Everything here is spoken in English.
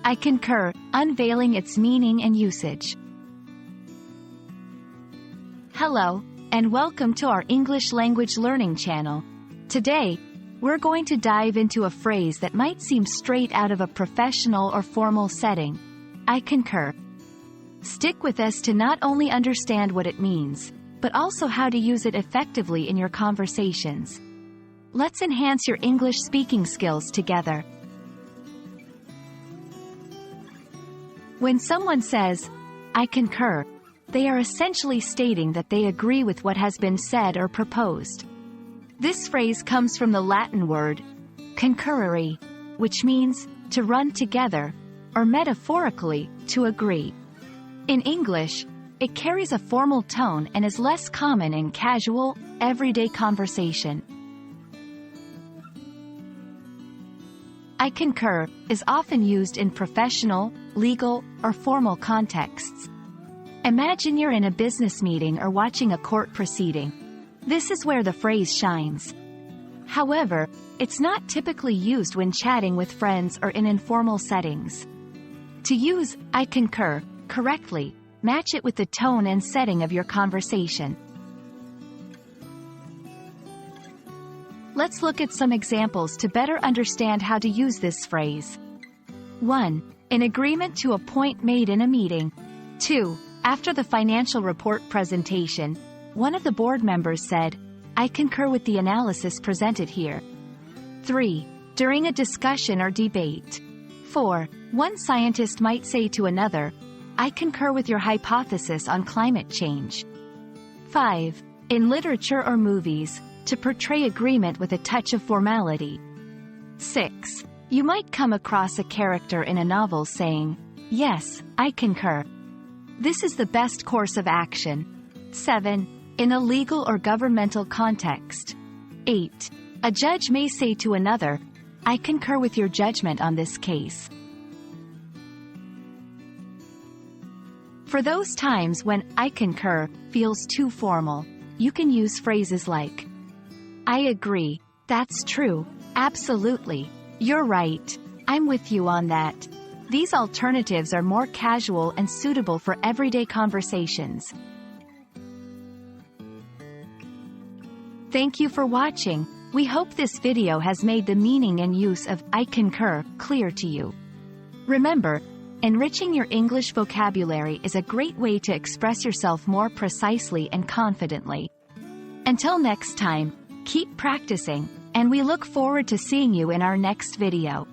I concur, unveiling its meaning and usage. Hello, and welcome to our English language learning channel. Today, we're going to dive into a phrase that might seem straight out of a professional or formal setting. I concur. Stick with us to not only understand what it means, but also how to use it effectively in your conversations. Let's enhance your English speaking skills together. When someone says, I concur, they are essentially stating that they agree with what has been said or proposed. This phrase comes from the Latin word concurrere, which means to run together, or metaphorically, to agree. In English, it carries a formal tone and is less common in casual, everyday conversation. I concur is often used in professional, legal, or formal contexts. Imagine you're in a business meeting or watching a court proceeding. This is where the phrase shines. However, it's not typically used when chatting with friends or in informal settings. To use I concur correctly, match it with the tone and setting of your conversation. Let's look at some examples to better understand how to use this phrase. 1. In agreement to a point made in a meeting. 2. After the financial report presentation, one of the board members said, I concur with the analysis presented here. 3. During a discussion or debate. 4. One scientist might say to another, I concur with your hypothesis on climate change. 5. In literature or movies, to portray agreement with a touch of formality. 6. You might come across a character in a novel saying, Yes, I concur. This is the best course of action. 7. In a legal or governmental context. 8. A judge may say to another, I concur with your judgment on this case. For those times when I concur feels too formal, you can use phrases like, I agree, that's true, absolutely, you're right, I'm with you on that. These alternatives are more casual and suitable for everyday conversations. Thank you for watching. We hope this video has made the meaning and use of I concur clear to you. Remember, enriching your English vocabulary is a great way to express yourself more precisely and confidently. Until next time, keep practicing, and we look forward to seeing you in our next video.